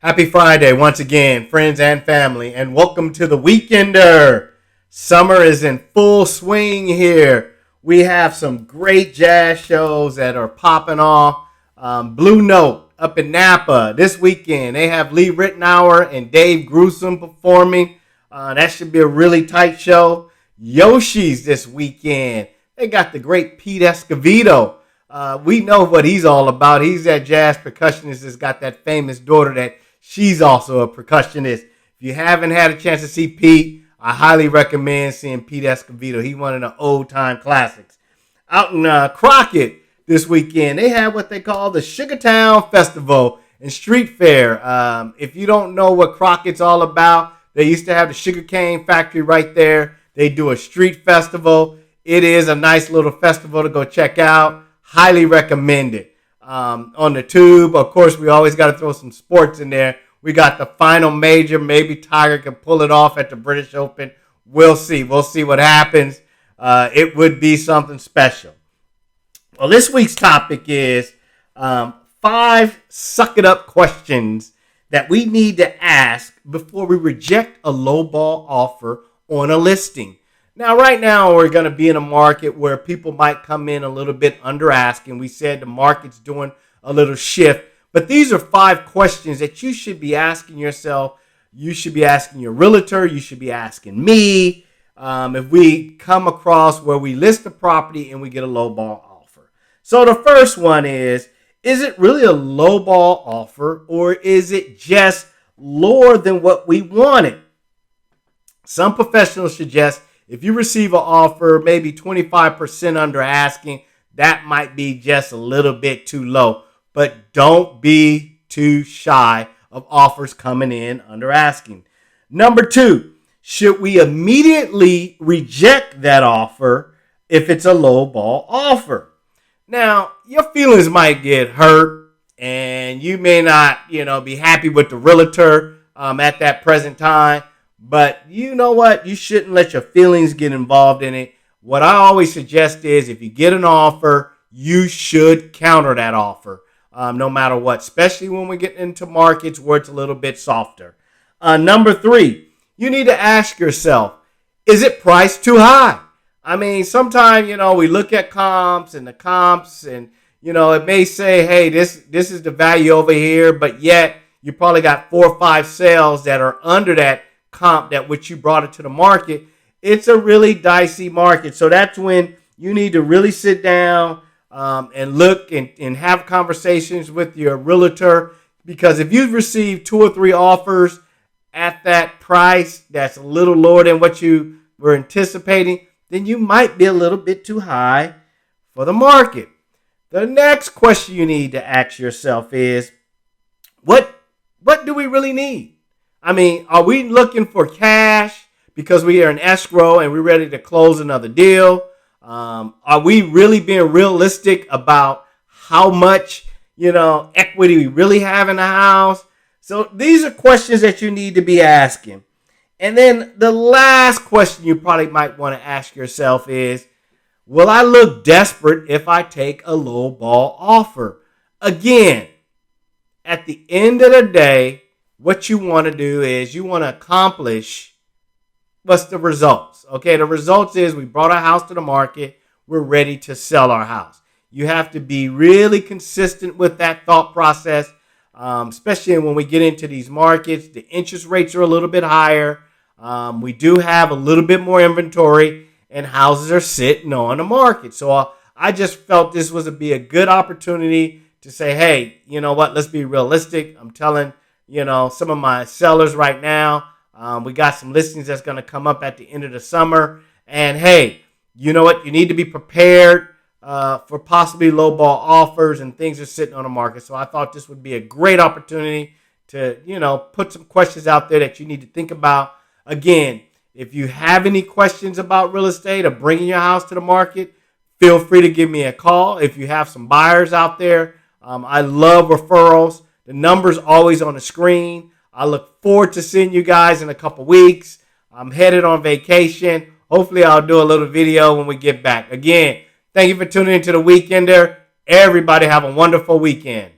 Happy Friday once again, friends and family, and welcome to the Weekender. Summer is in full swing here. We have some great jazz shows that are popping off. Blue Note up in Napa this weekend. They have Lee Ritenour and Dave Grusin performing. That should be a really tight show. Yoshi's this weekend. They got the great Pete Escovedo. We know what he's all about. He's that jazz percussionist that's got that famous daughter that she's also a percussionist. If you haven't had a chance to see Pete, I highly recommend seeing Pete Escovedo. He's one of the old-time classics. Out in Crockett this weekend, they have what they call the Sugartown Festival and Street Fair. If you don't know what Crockett's all about, they used to have the sugarcane factory right there. They do a street festival. It is a nice little festival to go check out. Highly recommend it. On the tube, of course, we always got to throw some sports in there. We got the final major. Maybe Tiger can pull it off at the British Open. We'll see. We'll see what happens. It would be something special. Well, this week's topic is 5 suck-it-up questions that we need to ask before we reject a lowball offer on a listing. Now, right now, we're going to be in a market where people might come in a little bit under asking. We said the market's doing a little shift. But these are 5 questions that you should be asking yourself. You should be asking your realtor. You should be asking me if we come across where we list the property and we get a lowball offer. So the first one is it really a lowball offer, or is it just lower than what we wanted? Some professionals suggest if you receive an offer maybe 25% under asking, that might be just a little bit too low. But don't be too shy of offers coming in under asking. Number 2, should we immediately reject that offer if it's a low ball offer? Now, your feelings might get hurt and you may not, be happy with the realtor at that present time. But you know what? You shouldn't let your feelings get involved in it. What I always suggest is if you get an offer, you should counter that offer no matter what, especially when we get into markets where it's a little bit softer. Number 3, you need to ask yourself, is it priced too high? I mean, sometimes, we look at comps and it may say, hey, this is the value over here, but yet you probably got 4 or 5 sales that are under that comp that which you brought it to the market. It's a really dicey market. So that's when you need to really sit down and look and have conversations with your realtor, because if you've received 2 or 3 offers at that price that's a little lower than what you were anticipating, then you might be a little bit too high for the market. The next question you need to ask yourself is, what do we really need? I mean, are we looking for cash because we are in escrow and we're ready to close another deal? Are we really being realistic about how much, equity we really have in the house? So these are questions that you need to be asking. And then the last question you probably might want to ask yourself is, will I look desperate if I take a low ball offer? Again, at the end of the day, what you want to do is you want to accomplish what's the results. Okay, the results is we brought our house to the market. We're ready to sell our house. You have to be really consistent with that thought process, especially when we get into these markets. The interest rates are a little bit higher. We do have a little bit more inventory and houses are sitting on the market. So I just felt this was be a good opportunity to say, hey, you know what? Let's be realistic. I'm telling some of my sellers right now, we got some listings that's going to come up at the end of the summer. And hey, you know what? You need to be prepared for possibly lowball offers, and things are sitting on the market. So I thought this would be a great opportunity to, put some questions out there that you need to think about. Again, if you have any questions about real estate or bringing your house to the market, feel free to give me a call. If you have some buyers out there, I love referrals. The number's always on the screen. I look forward to seeing you guys in a couple weeks. I'm headed on vacation. Hopefully I'll do a little video when we get back. Again, thank you for tuning into the Weekender. Everybody have a wonderful weekend.